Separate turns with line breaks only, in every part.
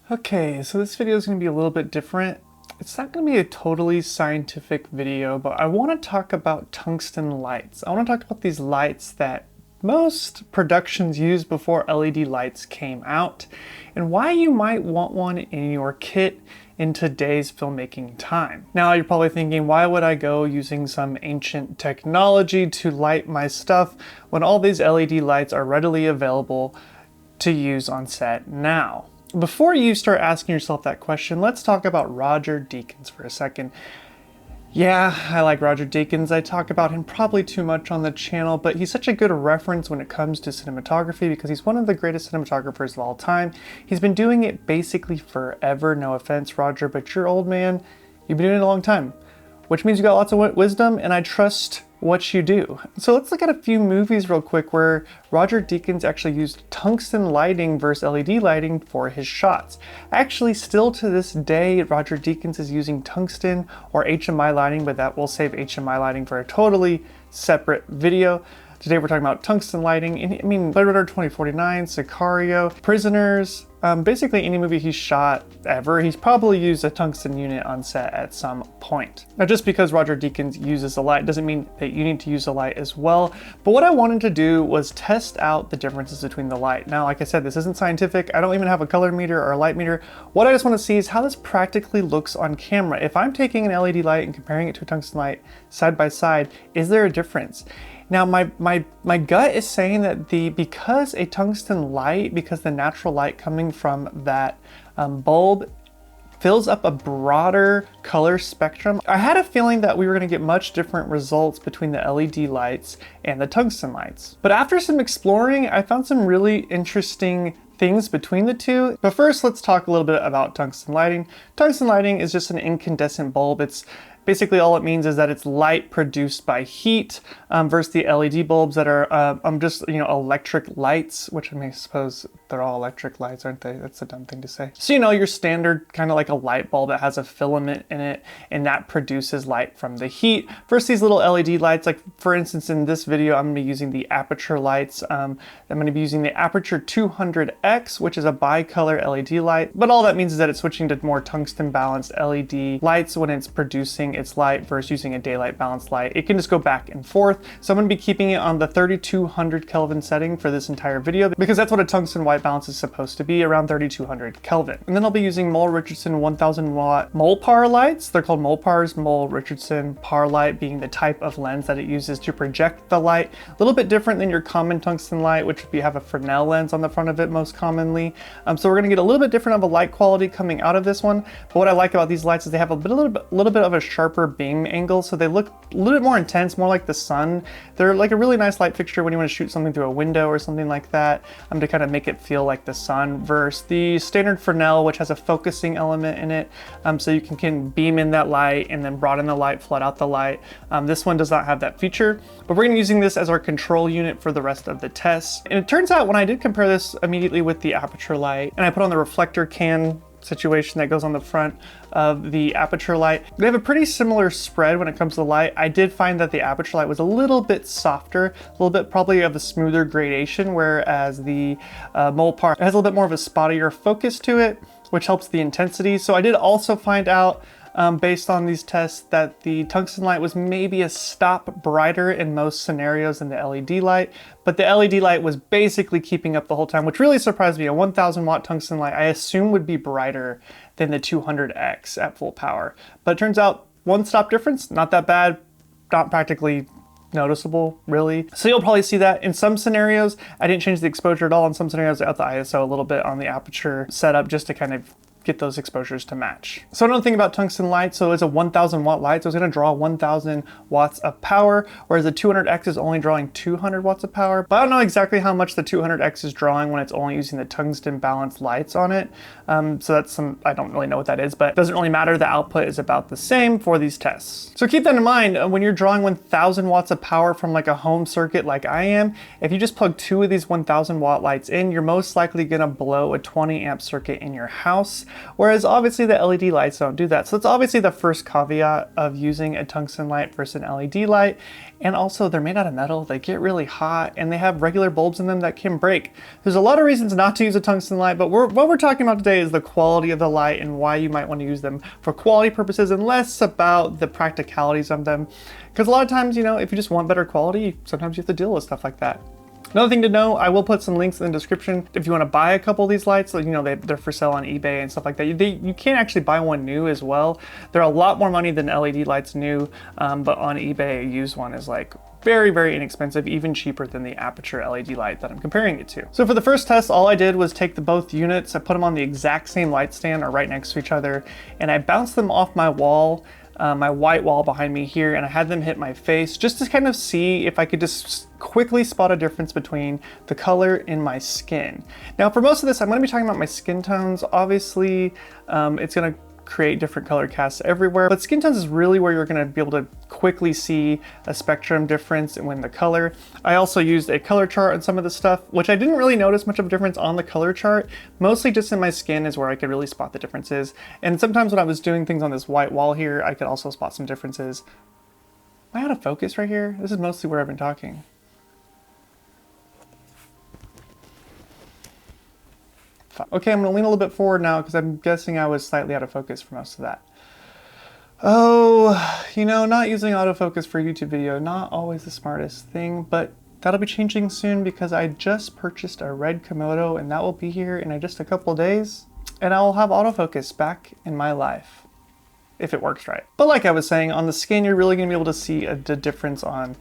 Okay, so this video is going to be a little bit different. It's not going to be a totally scientific video, but I want to talk about tungsten lights. I want to talk about these lights that most productions used before LED lights came out, and why you might want one in your kit in today's filmmaking time. Now you're probably thinking, why would I go using some ancient technology to light my stuff when all these LED lights are readily available to use on set now? Before you start asking yourself that question, let's talk about Roger Deakins for a second. Yeah, I like Roger Deakins. I talk about him probably too much on the channel, but he's such a good reference when it comes to cinematography because he's one of the greatest cinematographers of all time. He's been doing it basically forever. No offense, Roger, but you're old, man. You've been doing it a long time, which means you got lots of wisdom, and I trust what you do. So let's look at a few movies real quick where Roger Deakins actually used tungsten lighting versus LED lighting for his shots. Actually, still to this day, Roger Deakins is using tungsten or HMI lighting, but that will save HMI lighting for a totally separate video. Today we're talking about tungsten lighting. I mean, Blade Runner 2049, Sicario, Prisoners, basically any movie he's shot ever, he's probably used a tungsten unit on set at some point. Now, just because Roger Deakins uses a light doesn't mean that you need to use a light as well. But what I wanted to do was test out the differences between the light. Now, like I said, this isn't scientific. I don't even have a color meter or a light meter. What I just want to see is how this practically looks on camera. If I'm taking an LED light and comparing it to a tungsten light side by side, is there a difference? Now, my gut is saying that because a tungsten light, because the natural light coming from that bulb fills up a broader color spectrum, I had a feeling that we were going to get much different results between the LED lights and the tungsten lights. But after some exploring, I found some really interesting things between the two. But first, let's talk a little bit about tungsten lighting. Tungsten lighting is just an incandescent bulb. It's basically all it means is that it's light produced by heat versus the LED bulbs that are just, electric lights, which I suppose they're all electric lights, aren't they? That's a dumb thing to say. So, your standard kind of like a light bulb that has a filament in it, and that produces light from the heat versus these little LED lights. Like, for instance, in this video, I'm going to be using the aperture lights. I'm going to be using the aperture 200X, which is a bicolor LED light. But all that means is that it's switching to more tungsten balanced LED lights when it's producing its light versus using a daylight balanced light. It can just go back and forth. So I'm going to be keeping it on the 3200 Kelvin setting for this entire video because that's what a tungsten white balance is supposed to be, around 3200 Kelvin. And then I'll be using Mole Richardson 1000 watt Mole-Par lights. They're called Mole-Pars, Mole Richardson par light being the type of lens that it uses to project the light. A little bit different than your common tungsten light, which would have a Fresnel lens on the front of it most commonly. So we're going to get a little bit different of a light quality coming out of this one. But what I like about these lights is they have a little bit of a sharper beam angle, so they look a little bit more intense, more like the sun. They're like a really nice light fixture when you want to shoot something through a window or something like that, to kind of make it feel like the sun, versus the standard Fresnel, which has a focusing element in it, so you can beam in that light and then broaden the light, flood out the light. This one does not have that feature, but we're going to be using this as our control unit for the rest of the tests. And it turns out when I did compare this immediately with the aperture light, and I put on the reflector can situation that goes on the front of the aperture light, they have a pretty similar spread when it comes to the light. I did find that the aperture light was a little bit softer, a little bit probably of a smoother gradation, whereas the Mole-Par has a little bit more of a spottier focus to it, which helps the intensity. So I did also find out based on these tests that the tungsten light was maybe a stop brighter in most scenarios than the LED light, but the LED light was basically keeping up the whole time, which really surprised me. A 1000 watt tungsten light I assume would be brighter than the 200X at full power. But it turns out one stop difference, not that bad, not practically noticeable really. So you'll probably see that in some scenarios. I didn't change the exposure at all. In some scenarios I upped the ISO a little bit on the aperture setup just to kind of get those exposures to match. So another thing about tungsten light, so it's a 1000 watt light, so it's going to draw 1000 watts of power, whereas the 200X is only drawing 200 watts of power. But I don't know exactly how much the 200X is drawing when it's only using the tungsten balanced lights on it. So that's I don't really know what that is, but it doesn't really matter. The output is about the same for these tests. So keep that in mind when you're drawing 1000 watts of power from like a home circuit like I am. If you just plug 2 of these 1000 watt lights in, you're most likely going to blow a 20 amp circuit in your house. whereas obviously the LED lights don't do that. So that's obviously the first caveat of using a tungsten light versus an LED light. And also they're made out of metal, they get really hot, and they have regular bulbs in them that can break. There's a lot of reasons not to use a tungsten light, but what we're talking about today is the quality of the light and why you might want to use them for quality purposes and less about the practicalities of them. Because a lot of times, you know, if you just want better quality, sometimes you have to deal with stuff like that. Another thing to know, I will put some links in the description if you want to buy a couple of these lights. You know, they're for sale on eBay and stuff like that. You can actually buy one new as well. They're a lot more money than LED lights new, but on eBay a used one is like very, very inexpensive, even cheaper than the Aperture LED light that I'm comparing it to. So for the first test, all I did was take both units, I put them on the exact same light stand or right next to each other, and I bounced them off my wall, my white wall behind me here, and I had them hit my face just to kind of see if I could just quickly spot a difference between the color in my skin. Now for most of this, I'm going to be talking about my skin tones. Obviously, it's going to create different color casts everywhere, but skin tones is really where you're going to be able to quickly see a spectrum difference in the color. I also used a color chart on some of the stuff, which I didn't really notice much of a difference on the color chart. Mostly just in my skin is where I could really spot the differences. And sometimes when I was doing things on this white wall here, I could also spot some differences. Am I out of focus right here? This is mostly where I've been talking. Okay, I'm gonna lean a little bit forward now because I'm guessing I was slightly out of focus for most of that. Oh, you know, not using autofocus for a YouTube video, not always the smartest thing, but that'll be changing soon because I just purchased a red Komodo and that will be here in just a couple of days, and I will have autofocus back in my life, if it works right. But like I was saying, on the skin, you're really gonna be able to see the difference on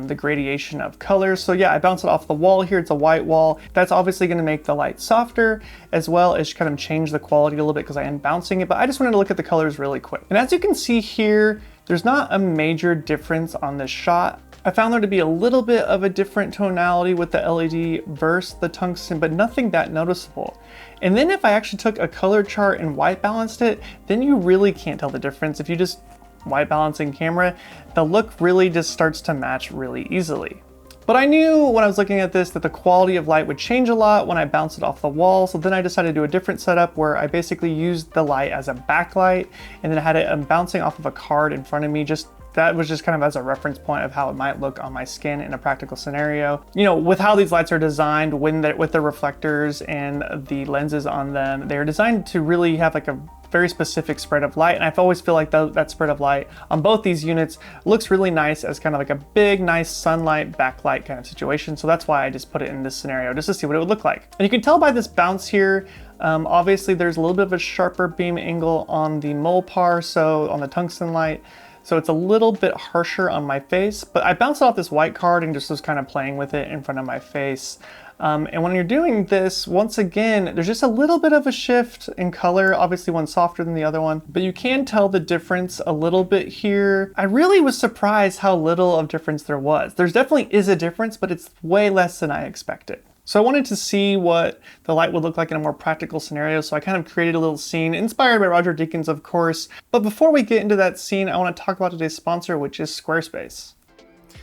the gradation of colors. So yeah, I bounced it off the wall here. It's a white wall. That's obviously going to make the light softer, as well as kind of change the quality a little bit because I am bouncing it, but I just wanted to look at the colors really quick. And as you can see here, there's not a major difference on this shot. I found there to be a little bit of a different tonality with the LED versus the tungsten, but nothing that noticeable. And then if I actually took a color chart and white balanced it, then you really can't tell the difference. If you just white balancing camera, the look really just starts to match really easily. But I knew when I was looking at this that the quality of light would change a lot when I bounced it off the wall, so then I decided to do a different setup where I basically used the light as a backlight and then I had it bouncing off of a card in front of me. That was just kind of as a reference point of how it might look on my skin in a practical scenario. You know, with how these lights are designed, with the reflectors and the lenses on them, they're designed to really have like a very specific spread of light, and I've always feel like that spread of light on both these units looks really nice as kind of like a big, nice sunlight backlight kind of situation. So that's why I just put it in this scenario, just to see what it would look like. And you can tell by this bounce here, obviously there's a little bit of a sharper beam angle on the Molpar, so on the tungsten light. So it's a little bit harsher on my face, but I bounced off this white card and just was kind of playing with it in front of my face. And when you're doing this, once again, there's just a little bit of a shift in color. Obviously one's softer than the other one, but you can tell the difference a little bit here. I really was surprised how little of difference there was. There's definitely is a difference, but it's way less than I expected. So I wanted to see what the light would look like in a more practical scenario, so I kind of created a little scene inspired by Roger Deakins, of course. But before we get into that scene, I want to talk about today's sponsor, which is Squarespace.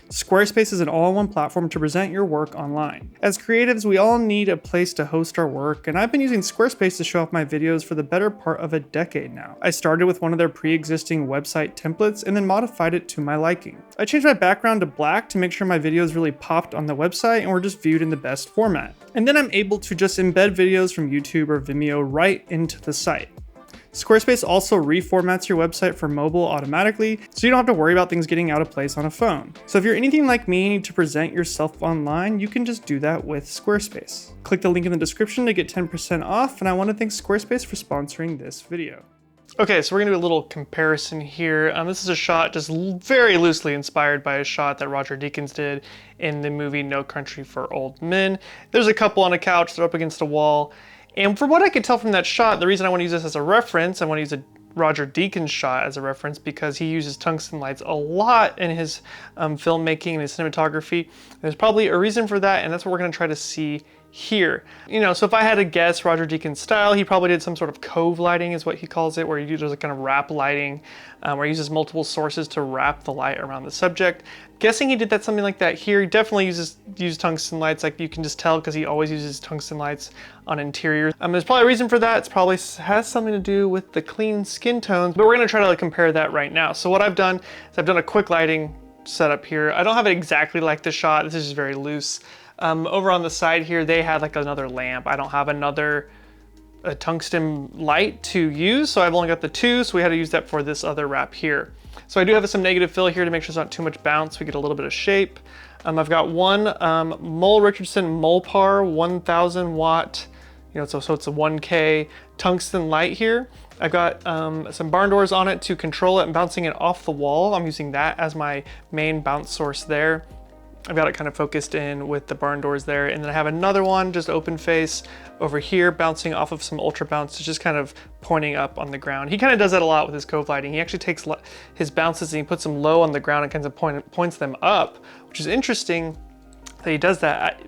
Squarespace is an all-in-one platform to present your work online. As creatives, we all need a place to host our work, and I've been using Squarespace to show off my videos for the better part of a decade now. I started with one of their pre-existing website templates and then modified it to my liking. I changed my background to black to make sure my videos really popped on the website and were just viewed in the best format. And then I'm able to just embed videos from YouTube or Vimeo right into the site. Squarespace also reformats your website for mobile automatically, so you don't have to worry about things getting out of place on a phone. So if you're anything like me and need to present yourself online, you can just do that with Squarespace. Click the link in the description to get 10% off, and I want to thank Squarespace for sponsoring this video. Okay, so we're gonna do a little comparison here. This is a shot just very loosely inspired by a shot that Roger Deakins did in the movie No Country for Old Men. There's a couple on a couch, they're up against a wall. And from what I could tell from that shot, the reason I want to use this as a reference, I want to use a Roger Deakins shot as a reference because he uses tungsten lights a lot in his filmmaking and his cinematography. There's probably a reason for that, and that's what we're going to try to see here. You know, so if I had to guess Roger Deakins' style, he probably did some sort of cove lighting is what he calls it, where he does a kind of wrap lighting, where he uses multiple sources to wrap the light around the subject. Guessing he did that something like that here. He definitely uses tungsten lights, like you can just tell because he always uses tungsten lights on interiors. There's probably a reason for that. It's probably has something to do with the clean skin tones, but we're gonna try to like compare that right now. So what I've done is I've done a quick lighting setup here. I don't have it exactly like the shot. This is just very loose. Over on the side here, they had like another lamp. I don't have another tungsten light to use, so I've only got the two, so we had to use that for this other wrap here. So I do have some negative fill here to make sure there's not too much bounce. We get a little bit of shape. I've got one Mole Richardson Molpar 1000 watt, you know, so it's a 1K tungsten light here. I've got some barn doors on it to control it and bouncing it off the wall. I'm using that as my main bounce source there. I've got it kind of focused in with the barn doors there. And then I have another one, just open face over here, bouncing off of some ultra bounce, just kind of pointing up on the ground. He kind of does that a lot with his cove lighting. He actually takes his bounces and he puts them low on the ground and kind of points them up, which is interesting that he does that.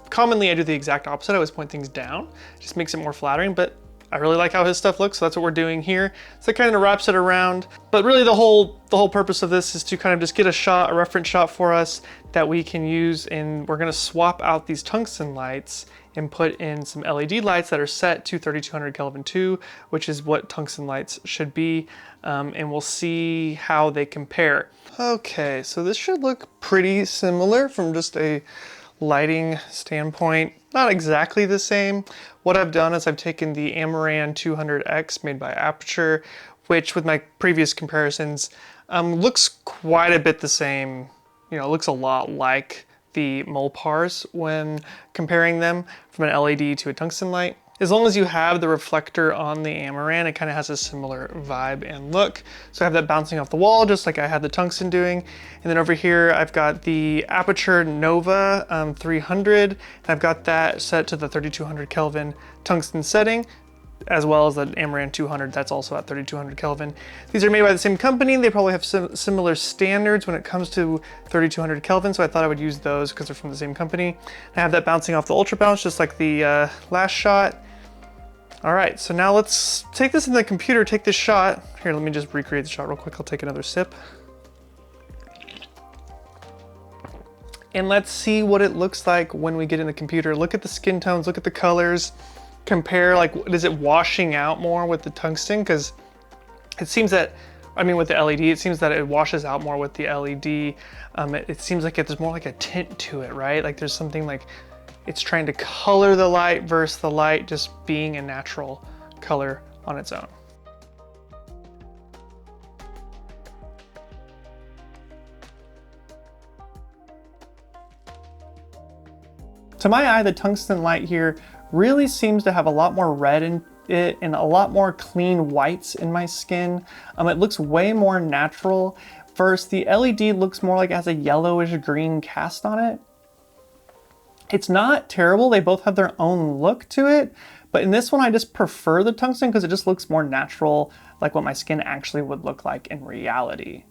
Commonly, I do the exact opposite. I always point things down. It just makes it more flattering, but I really like how his stuff looks, so that's what we're doing here. So it kind of wraps it around. But really the whole purpose of this is to kind of just get a reference shot for us that we can use, and we're gonna swap out these tungsten lights and put in some LED lights that are set to 3200 Kelvin 2, which is what tungsten lights should be, and we'll see how they compare. Okay, so this should look pretty similar from just a lighting standpoint. Not exactly the same. What I've done is I've taken the Amaran 200X made by Aperture, which with my previous comparisons looks quite a bit the same. You know, it looks a lot like the Molpars when comparing them from an LED to a tungsten light. As long as you have the reflector on the Amaran, it kind of has a similar vibe and look. So I have that bouncing off the wall, just like I had the tungsten doing. And then over here, I've got the Aperture Nova 300, and I've got that set to the 3200 Kelvin tungsten setting, as well as the Amaran 200, that's also at 3200 Kelvin. These are made by the same company. They probably have similar standards when it comes to 3200 Kelvin, so I thought I would use those because they're from the same company. I have that bouncing off the Ultra Bounce, just like the last shot. All right, so now let's take this in the computer, take this shot. Here, let me just recreate the shot real quick. I'll take another sip. And let's see what it looks like when we get in the computer. Look at the skin tones, look at the colors, compare, like, is it washing out more with the tungsten? Because it seems that, I mean, with the LED, it seems that it washes out more with the LED. It seems like there's more like a tint to it, right? Like there's something like, it's trying to color the light versus the light just being a natural color on its own. To my eye, the tungsten light here really seems to have a lot more red in it and a lot more clean whites in my skin. It looks way more natural. First, the LED looks more like it has a yellowish green cast on it. It's not terrible. They both have their own look to it. But in this one, I just prefer the tungsten because it just looks more natural, like what my skin actually would look like in reality.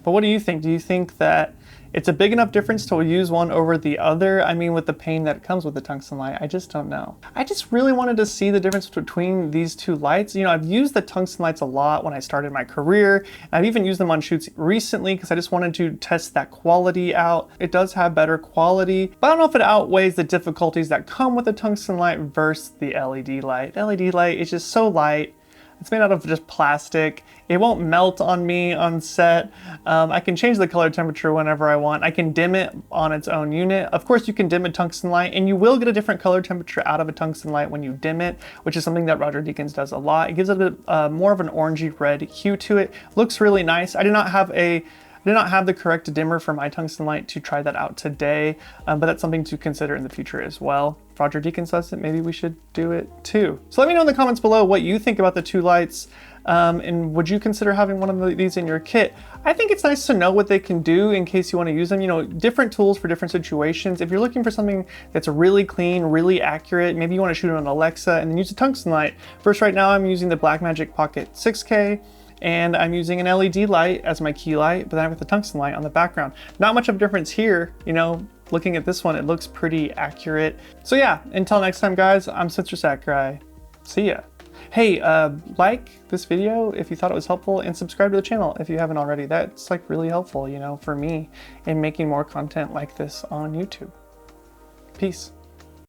But what do you think? Do you think that it's a big enough difference to use one over the other? I mean, with the pain that comes with the tungsten light, I just don't know. I just really wanted to see the difference between these two lights. You know, I've used the tungsten lights a lot when I started my career. I've even used them on shoots recently because I just wanted to test that quality out. It does have better quality, but I don't know if it outweighs the difficulties that come with the tungsten light versus the LED light. The LED light is just so light. It's made out of just plastic. It won't melt on me on set. I can change the color temperature whenever I want. I can dim it on its own unit. Of course, you can dim a tungsten light, and you will get a different color temperature out of a tungsten light when you dim it, which is something that Roger Deakins does a lot. It gives it more of an orangey red hue to it. Looks really nice. I did not have the correct dimmer for my tungsten light to try that out today, but that's something to consider in the future as well. If Roger Deakins does it, maybe we should do it too. So let me know in the comments below what you think about the two lights, and would you consider having one of these in your kit? I think it's nice to know what they can do in case you want to use them. You know, different tools for different situations. If you're looking for something that's really clean, really accurate, maybe you want to shoot it on Alexa and then use a tungsten light. First, right now I'm using the Blackmagic Pocket 6K. And I'm using an LED light as my key light, but then I've got the tungsten light on the background. Not much of a difference here, you know, looking at this one, it looks pretty accurate. So yeah, until next time guys, I'm Sensor Sakurai. See ya. Hey, like this video if you thought it was helpful, and subscribe to the channel if you haven't already. That's like really helpful, you know, for me in making more content like this on YouTube. Peace.